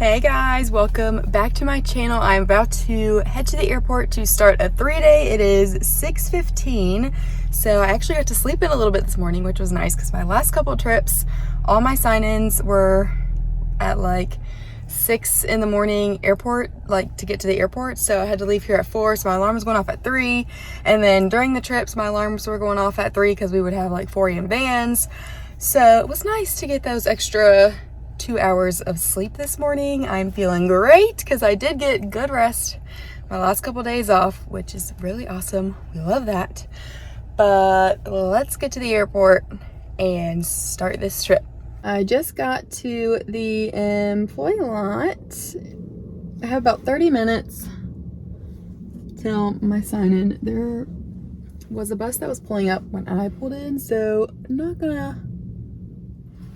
Hey guys, welcome back to my channel. I'm about to head to the airport to start a 3-day. It is 6:15, so I actually got to sleep in a little bit this morning, which was nice because my last couple of trips, all my sign-ins were at like 6 in the morning airport, like to get to the airport. So I had to leave here at 4, so my alarm was going off at 3. And then during the trips, my alarms were going off at 3 because we would have like 4 a.m. vans. So it was nice to get those extra 2 hours of sleep this morning. I'm feeling great because I did get good rest my last couple days off, which is really awesome. We love that. But let's get to the airport and start this trip. I just got to the employee lot. I have about 30 minutes till my sign-in. There was a bus that was pulling up when I pulled in, so I'm not gonna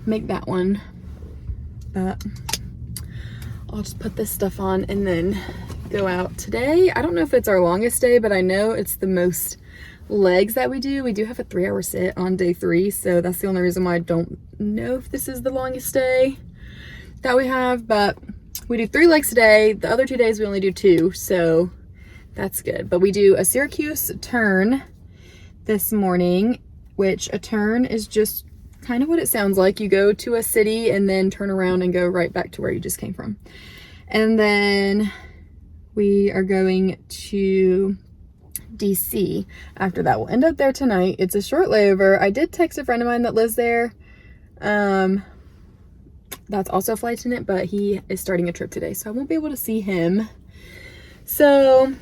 make that one. But I'll just put this stuff on and then go out today. I don't know if it's our longest day, but I know it's the most legs that we do. We do have a 3-hour sit on day 3, so that's the only reason why I don't know if this is the longest day that we have. But we do 3 legs today. The other 2 days we only do 2, so that's good. But we do a Syracuse turn this morning, which a turn is just kind of what it sounds like. You go to a city and then turn around and go right back to where you just came from. And then we are going to DC after that. We'll end up there tonight. It's a short layover. I did text a friend of mine that lives there. That's also a flight attendant, but he is starting a trip today, so I won't be able to see him. So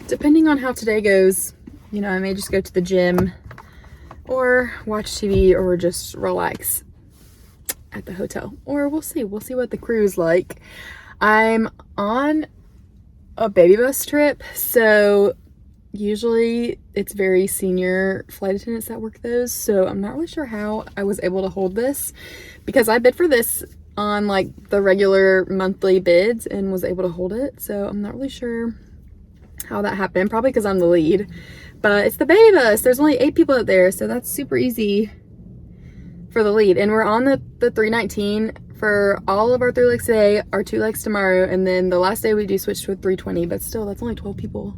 depending on how today goes, you know, I may just go to the gym or watch TV or just relax at the hotel, or we'll see what the crew's like. I'm on a baby bus trip, so usually it's very senior flight attendants that work those, so I'm not really sure how I was able to hold this because I bid for this on like the regular monthly bids and was able to hold it. So I'm not really sure how that happened, probably because I'm the lead. But it's the baby bus. There's only 8 people out there, so that's super easy for the lead. And we're on the 319 for all of our 3 legs today, our 2 legs tomorrow, and then the last day we do switch to a 320, but still, that's only 12 people.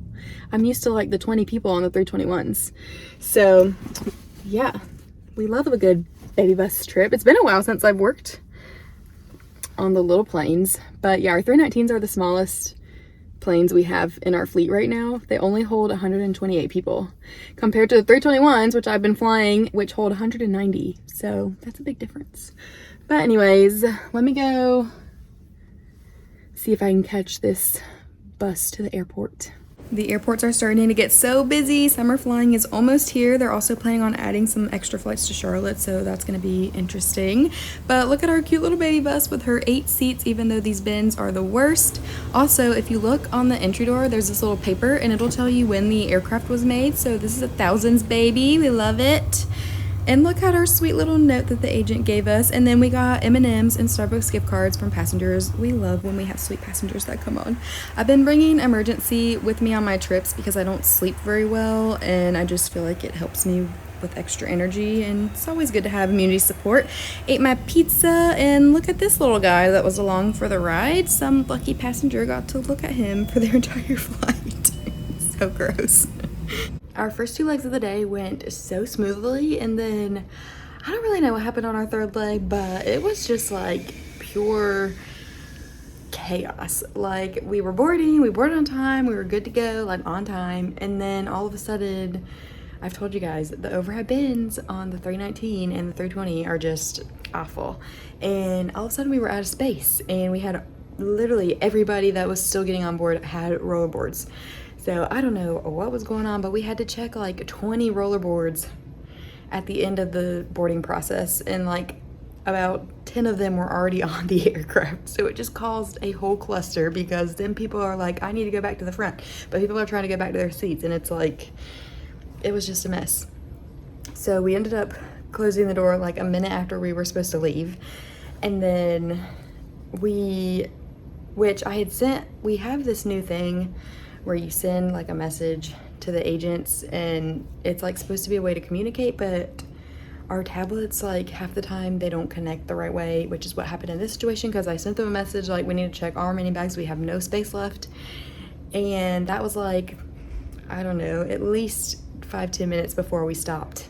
I'm used to like the 20 people on the 321s. So yeah, we love a good baby bus trip. It's been a while since I've worked on the little planes, but yeah, our 319s are the smallest planes we have in our fleet right now. They only hold 128 people compared to the 321s, which I've been flying, which hold 190. So that's a big difference. But anyways, let me go see if I can catch this bus to the airport. The airports are starting to get so busy. Summer flying is almost here. They're also planning on adding some extra flights to Charlotte, so that's going to be interesting. But look at our cute little baby bus with her 8 seats, even though these bins are the worst. Also, if you look on the entry door, there's this little paper, and it'll tell you when the aircraft was made. So this is a thousands baby. We love it. And look at our sweet little note that the agent gave us. And then we got M&Ms and Starbucks gift cards from passengers. We love when we have sweet passengers that come on. I've been bringing emergency with me on my trips because I don't sleep very well, and I just feel like it helps me with extra energy, and it's always good to have immunity support. Ate my pizza, and look at this little guy that was along for the ride. Some lucky passenger got to look at him for their entire flight. So gross. Our first 2 legs of the day went so smoothly, and then I don't really know what happened on our 3rd leg, but it was just like pure chaos. Like we boarded on time, we were good to go, like on time, and then all of a sudden, I've told you guys, the overhead bins on the 319 and the 320 are just awful. And all of a sudden we were out of space, and we had literally everybody that was still getting on board had rollerboards. So I don't know what was going on, but we had to check like 20 rollerboards at the end of the boarding process, and like about 10 of them were already on the aircraft. So it just caused a whole cluster because then people are like, I need to go back to the front, but people are trying to go back to their seats, and it's like, it was just a mess. So we ended up closing the door like a minute after we were supposed to leave. And then we have this new thing where you send like a message to the agents, and it's like supposed to be a way to communicate, but our tablets, like half the time they don't connect the right way, which is what happened in this situation because I sent them a message like we need to check all our remaining bags, we have no space left. And that was like, I don't know, at least 5-10 minutes before we stopped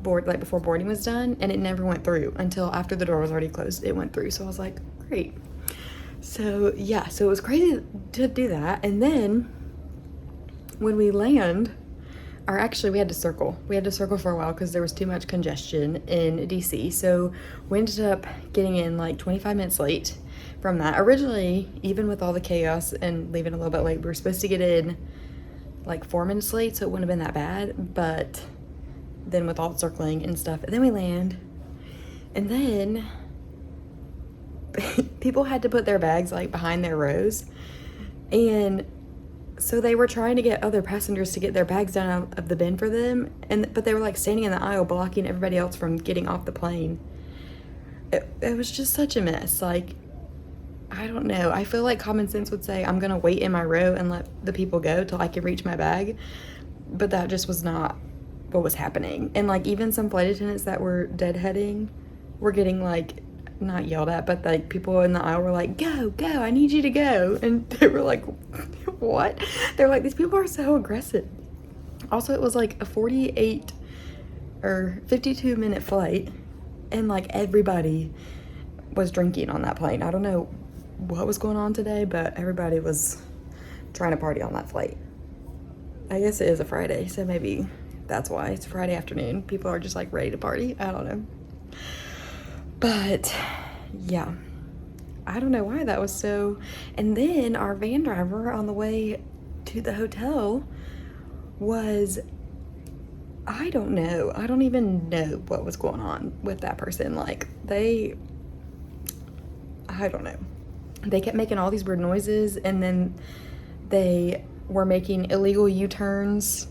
before boarding was done, and it never went through until after the door was already closed. It went through, so I was like, great. So yeah, so it was crazy to do that. And then when we land, or actually we had to circle for a while because there was too much congestion in DC. So we ended up getting in like 25 minutes late from that. Originally, even with all the chaos and leaving a little bit late, we were supposed to get in like 4 minutes late, so it wouldn't have been that bad. But then with all the circling and stuff, and then we land, and then people had to put their bags like behind their rows, and so they were trying to get other passengers to get their bags down out of the bin for them, but they were like standing in the aisle blocking everybody else from getting off the plane. It was just such a mess. Like, I don't know, I feel like common sense would say I'm gonna wait in my row and let the people go till I can reach my bag, but that just was not what was happening. And like even some flight attendants that were deadheading were getting like not yelled at, but like people in the aisle were like, go, I need you to go. And they were like, what? They're like, these people are so aggressive. Also, it was like a 48 or 52 minute flight, and like everybody was drinking on that plane. I don't know what was going on today, but everybody was trying to party on that flight. I guess it is a Friday, so maybe that's why. It's Friday afternoon. People are just like ready to party. I don't know. But yeah, I don't know why that was so. And then our van driver on the way to the hotel was, I don't know. I don't even know what was going on with that person. Like I don't know. They kept making all these weird noises, and then they were making illegal U-turns,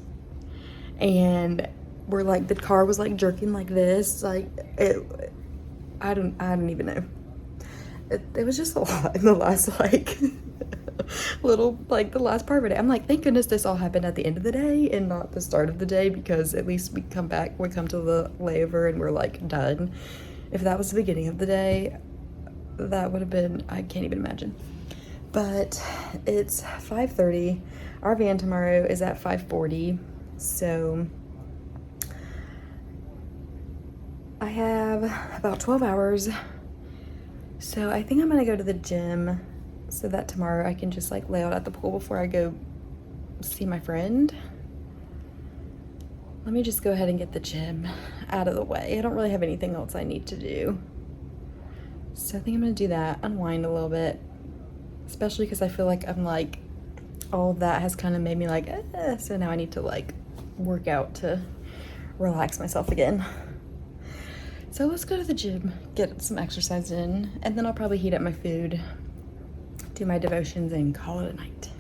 and were like, the car was like jerking like this, like I don't even know. It was just a lot in the last like little, like the last part of it. I'm like, thank goodness this all happened at the end of the day and not the start of the day, because at least we come to the layover and we're like done. If that was the beginning of the day, that would have been, I can't even imagine. But it's 5:30. Our van tomorrow is at 5:40. So I have about 12 hours. So I think I'm gonna go to the gym so that tomorrow I can just like lay out at the pool before I go see my friend. Let me just go ahead and get the gym out of the way. I don't really have anything else I need to do. So I think I'm gonna do that, unwind a little bit, especially because I feel like I'm like, all of that has kind of made me like, so now I need to like work out to relax myself again. So let's go to the gym, get some exercise in, and then I'll probably heat up my food, do my devotions, and call it a night.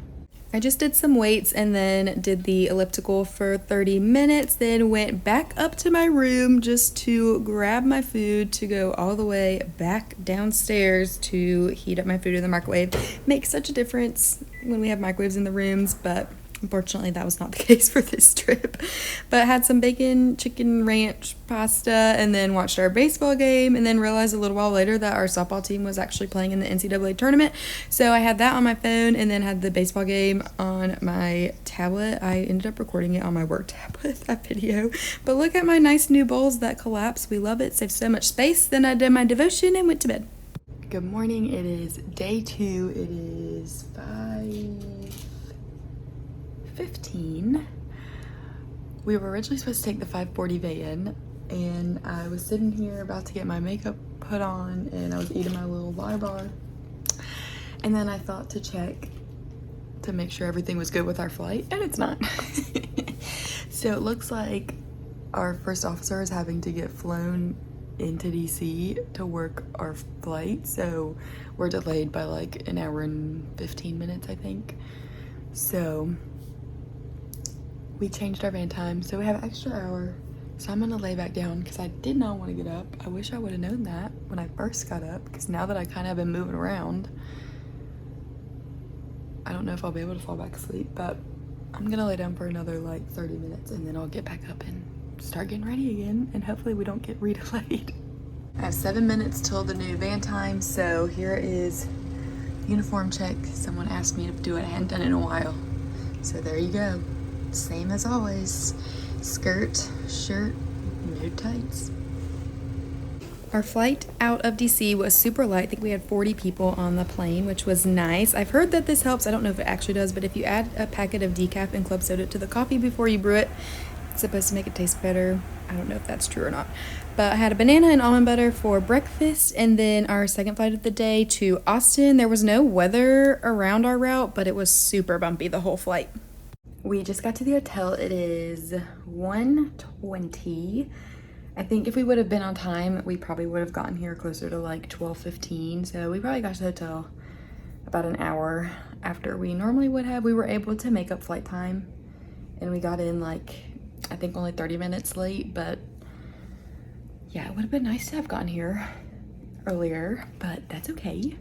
I just did some weights and then did the elliptical for 30 minutes, then went back up to my room just to grab my food to go all the way back downstairs to heat up my food in the microwave. Makes such a difference when we have microwaves in the rooms, but unfortunately that was not the case for this trip. But had some bacon, chicken ranch pasta, and then watched our baseball game, and then realized a little while later that our softball team was actually playing in the NCAA tournament. So I had that on my phone and then had the baseball game on my tablet. I ended up recording it on my work tablet, that video. But look at my nice new bowls that collapse. We love it. Saves so much space. Then I did my devotion and went to bed. Good morning. It is day 2. It is 5:15. We were originally supposed to take the 5:40 van, and I was sitting here about to get my makeup put on, and I was eating my little bar, and then I thought to check to make sure everything was good with our flight, and it's not. So it looks like our first officer is having to get flown into DC to work our flight, so we're delayed by like an hour and 15 minutes, I think. So we changed our van time, so we have an extra hour. So I'm gonna lay back down because I did not want to get up. I wish I would have known that when I first got up, because now that I kind of have been moving around, I don't know if I'll be able to fall back asleep, but I'm gonna lay down for another like 30 minutes and then I'll get back up and start getting ready again, and hopefully we don't get redelayed. I have 7 minutes till the new van time, so here is uniform check. Someone asked me to do it. I hadn't done it in a while. So there you go. Same as always. Skirt, shirt, no tights. Our flight out of DC was super light. I think we had 40 people on the plane, which was nice. I've heard that this helps. I don't know if it actually does, but if you add a packet of decaf and club soda to the coffee before you brew it, it's supposed to make it taste better. I don't know if that's true or not. But I had a banana and almond butter for breakfast, and then our second flight of the day to Austin. There was no weather around our route, but it was super bumpy the whole flight. We just got to the hotel. It is 1:20. I think if we would have been on time, we probably would have gotten here closer to like 12:15. So we probably got to the hotel about an hour after we normally would have. We were able to make up flight time, and we got in like, I think only 30 minutes late, but yeah, it would have been nice to have gotten here earlier, but that's okay.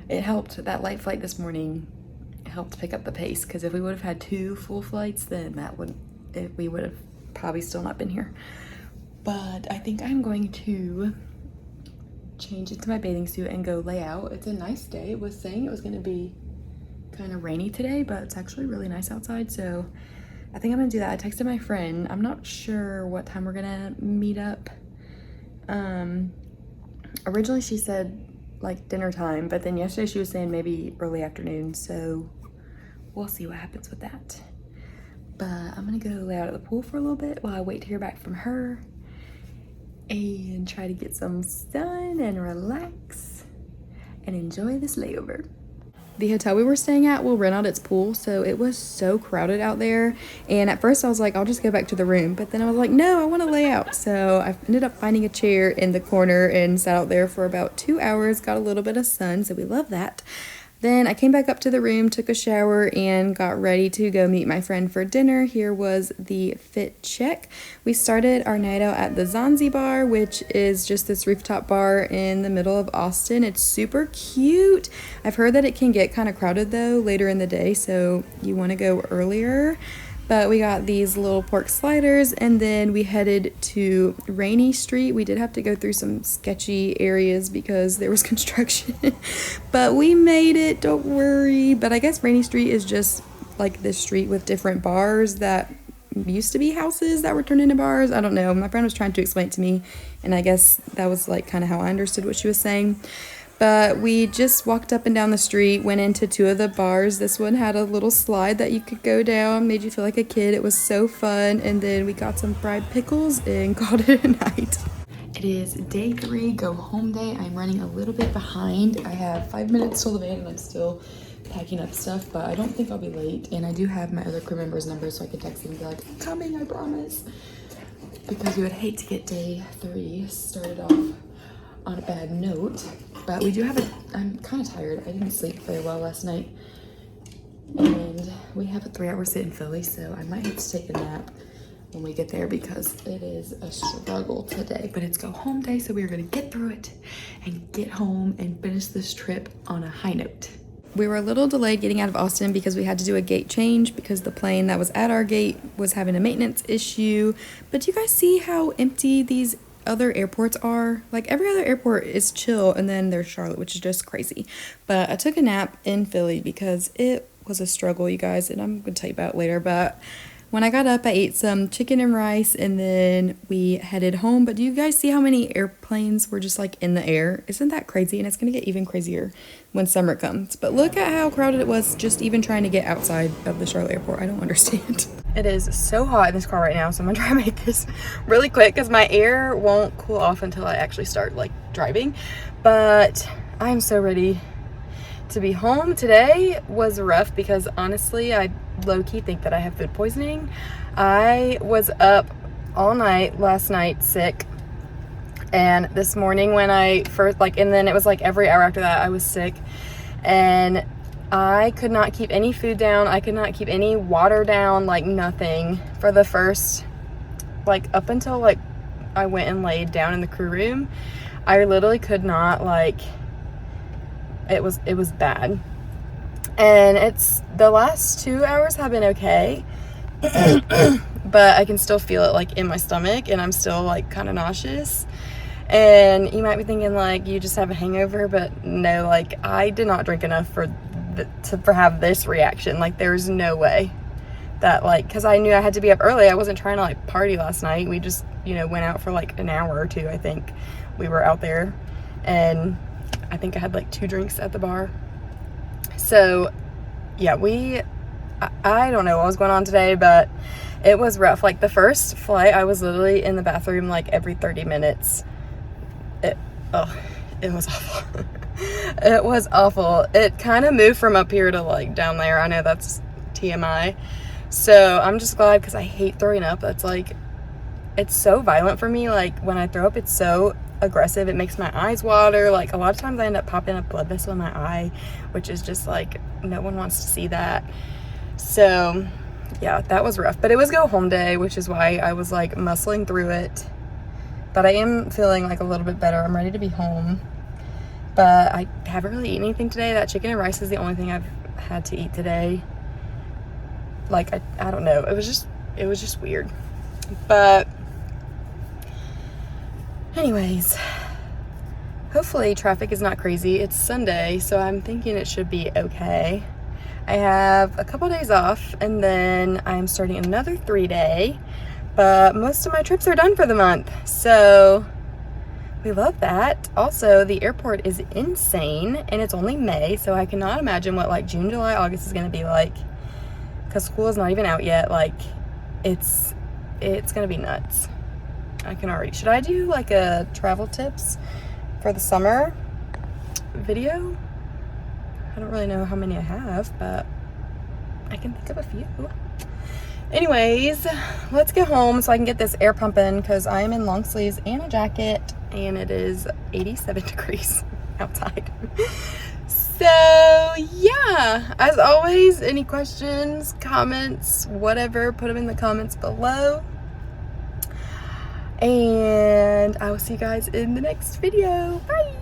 It helped, that light flight this morning helped pick up the pace, because if we would have had 2 full flights, then we would have probably still not been here. But I think I'm going to change into my bathing suit and go lay out. It's a nice day. It was saying it was going to be kind of rainy today, but it's actually really nice outside, so I think I'm gonna do that. I texted my friend. I'm not sure what time we're gonna meet up. Originally she said like dinner time, but then yesterday she was saying maybe early afternoon, so we'll see what happens with that. But I'm gonna go lay out at the pool for a little bit while I wait to hear back from her and try to get some sun and relax and enjoy this layover. The hotel we were staying at will rent out its pool, so it was so crowded out there. And at first I was like, I'll just go back to the room. But then I was like, no, I want to lay out. So I ended up finding a chair in the corner and sat out there for about 2 hours, got a little bit of sun, so we love that. Then I came back up to the room, took a shower, and got ready to go meet my friend for dinner. Here was the fit check. We started our night out at the Zanzibar, which is just this rooftop bar in the middle of Austin. It's super cute. I've heard that it can get kind of crowded though later in the day, so you want to go earlier. But we got these little pork sliders, and then we headed to Rainy Street. We did have to go through some sketchy areas because there was construction, but we made it, don't worry. But I guess Rainy Street is just like this street with different bars that used to be houses that were turned into bars. I don't know. My friend was trying to explain it to me, and I guess that was like kind of how I understood what she was saying. But we just walked up and down the street, went into 2 of the bars. This one had a little slide that you could go down, made you feel like a kid. It was so fun. And then we got some fried pickles and called it a night. It is day 3, go home day. I'm running a little bit behind. I have 5 minutes till the van and I'm still packing up stuff, but I don't think I'll be late. And I do have my other crew member's number, so I could text him and be like, I'm coming, I promise. Because we would hate to get day 3 started off on a bad note. But we do have I'm kind of tired. I didn't sleep very well last night. And we have a 3-hour sit in Philly, so I might have to take a nap when we get there because it is a struggle today. But it's go home day, so we are gonna get through it and get home and finish this trip on a high note. We were a little delayed getting out of Austin because we had to do a gate change because the plane that was at our gate was having a maintenance issue. But do you guys see how empty these other airports are? Like every other airport is chill, and then there's Charlotte, which is just crazy. But I took a nap in Philly because it was a struggle, you guys, and I'm gonna tell you about it later. But when I got up, I ate some chicken and rice, and then we headed home. But do you guys see how many airplanes were just like in the air? Isn't that crazy? And it's gonna get even crazier when summer comes. But look at how crowded it was just even trying to get outside of the Charlotte airport. I don't understand. It is so hot in this car right now, so I'm gonna try to make this really quick because my air won't cool off until I actually start like driving. But I'm so ready to be home. Today was rough because honestly, I low-key think that I have food poisoning. I was up all night last night sick, and this morning when I first and then it was like every hour after that I was sick, and I could not keep any food down. I could not keep any water down, like nothing for the first, up until I went and laid down in the crew room. I literally could not, it was bad. And the last 2 hours have been okay. but I can still feel it like in my stomach, and I'm still like kind of nauseous. And you might be thinking like you just have a hangover, but no, like I did not drink enough for have this reaction. Like there's no way that, like, because I knew I had to be up early. I wasn't trying to like party last night. We just, you know, went out for like an hour or two. I think we were out there, and I think I had like 2 drinks at the bar. So yeah, I don't know what was going on today, but it was rough. Like the first flight, I was literally in the bathroom like every 30 minutes. It was awful. It was awful. It kind of moved from up here to like down there. I know that's TMI. So I'm just glad, because I hate throwing up. That's like, it's so violent for me. Like when I throw up, it's so aggressive. It makes my eyes water. Like a lot of times I end up popping a blood vessel in my eye, which is just like, no one wants to see that. So yeah, that was rough. But it was go home day, which is why I was like muscling through it. But I am feeling like a little bit better. I'm ready to be home. But I haven't really eaten anything today. That chicken and rice is the only thing I've had to eat today. Like, I don't know. It was just weird. But anyways, hopefully traffic is not crazy. It's Sunday, so I'm thinking it should be okay. I have a couple days off, and then I'm starting another 3-day. But most of my trips are done for the month, so we love that. Also, the airport is insane, and it's only May, so I cannot imagine what like June, July, August is going to be like, because school is not even out yet. Like it's going to be nuts. I can already. Should I do like a travel tips for the summer video? I don't really know how many I have, but I can think of a few. Anyways, let's get home so I can get this air pumping, because I am in long sleeves and a jacket, and it is 87 degrees outside. So yeah, as always, any questions, comments, whatever, put them in the comments below. And I will see you guys in the next video. Bye.